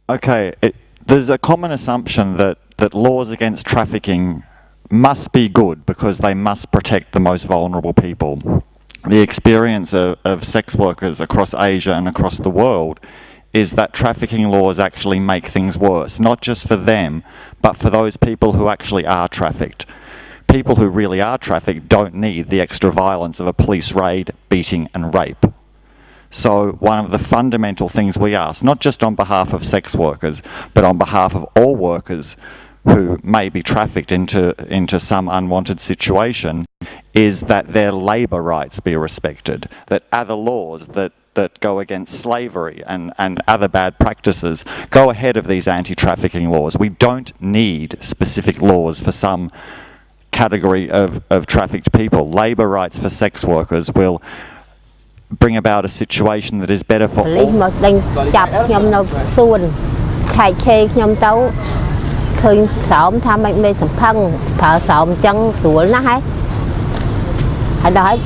Okay, there's a common assumption that laws against trafficking must be good because they must protect the most vulnerable people. The experience of sex workers across Asia and across the world is that trafficking laws actually make things worse, not just for them, but for those people who actually are trafficked. People who really are trafficked don't need the extra violence of a police raid, beating and rape. So one of the fundamental things we ask, not just on behalf of sex workers, but on behalf of all workers who may be trafficked into some unwanted situation, is that their labour rights be respected, that other laws that go against slavery and other bad practices go ahead of these anti-trafficking laws. We don't need specific laws for some category of trafficked people. Labour rights for sex workers will bring about a situation that is better for all. ឃើញស្រោមថាមិនមេសំផឹងប្រើស្រោមអញ្ចឹងស្រួលណាស់ហើយដល់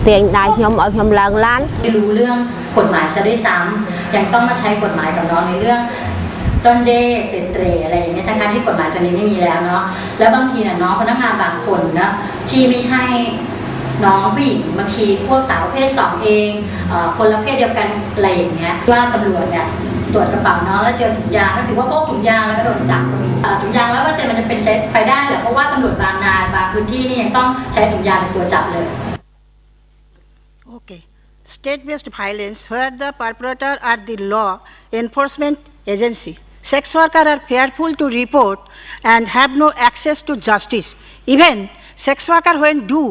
ទាញដៃខ្ញុំឲ្យខ្ញុំឡើងឡានรู้เรื่องกฎหมายซะด้วยซ้ำยังต้องมาใช้กฎหมายกับน้องในเรื่องต้นเด้เตร่อะไรอย่างเงี้ยทั้งที่กฎหมายตัวนี้ไม่มีแล้วเนาะแล้วบางทีน่ะน้องพนักงานบางคนนะที่ไม่ใช่น้องผู้หญิงบางทีพวกสาวประเภท2เองคนละเพศเดียวกันอะไรอย่างเงี้ยว่าตำรวจเนี่ยตรวจกระเป๋าน้องแล้วเจอถุงยางก็ถือว่าพกถุงยางแล้วก็โดนจับถุงยาง100%มันจะเป็นไปได้เหรอเพราะว่าตำรวจบางนายบางพื้นที่นี่ยังต้องใช้ถุงยางเป็นตัวจับเลย Okay. State-based violence where the perpetrator are the law enforcement agency. Sex workers are fearful to report and have no access to justice. Even sex workers when do,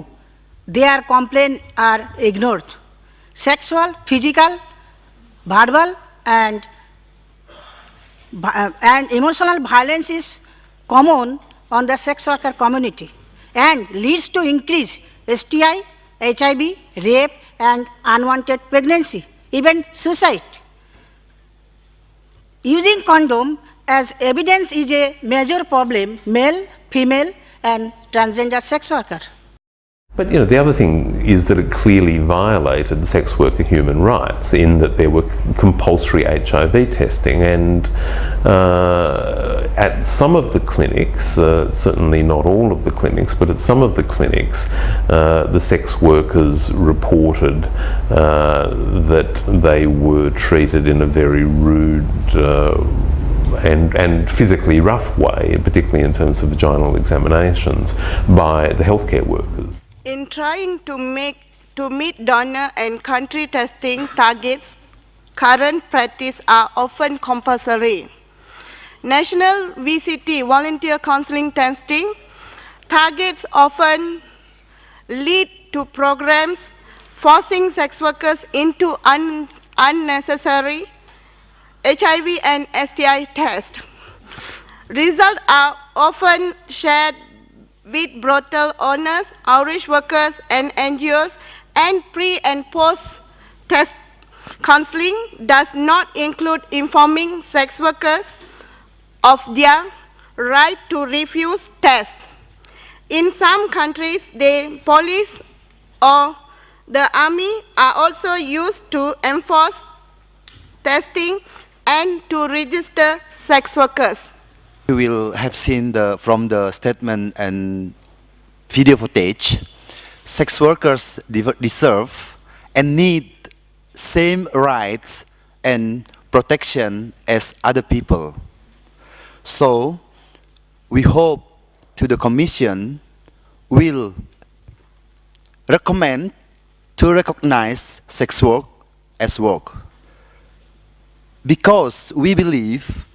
their complaints are ignored. Sexual, physical, verbal, and emotional violence is common on the sex worker community and leads to increased STI, HIV, rape, and unwanted pregnancy, even suicide. Using condom as evidence is a major problem, male, female, and transgender sex worker. But the other thing is that it clearly violated sex worker human rights in that there were compulsory HIV testing, and at some of the clinics, certainly not all of the clinics, but at some of the clinics, the sex workers reported that they were treated in a very rude and physically rough way, particularly in terms of vaginal examinations, by the healthcare workers. In trying to meet donor and country testing targets, current practice are often compulsory. National VCT, volunteer counseling testing, targets often lead to programs forcing sex workers into unnecessary HIV and STI tests. Results are often shared with brothel owners, outreach workers, and NGOs, and pre- and post-test counseling does not include informing sex workers of their right to refuse tests. In some countries, the police or the army are also used to enforce testing and to register sex workers. You will have seen from the statement and video footage, sex workers deserve and need same rights and protection as other people. So we hope to the Commission will recommend to recognize sex work as work, because we believe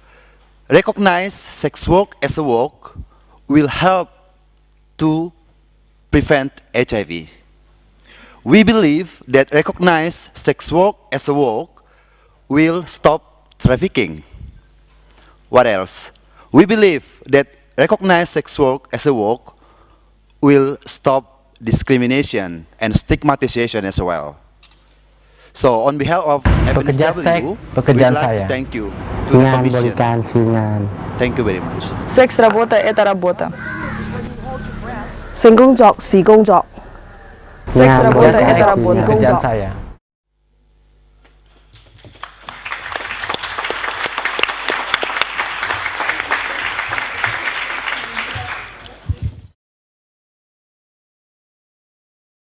recognize sex work as a work will help to prevent HIV. We believe that recognize sex work as a work will stop trafficking. What else? We believe that recognize sex work as a work will stop discrimination and stigmatization as well. So on behalf of FNSW, we would like to thank you to the Commission. Thank you very much. Секс работа – это работа. 性工作是工作。Секс работа – это работа.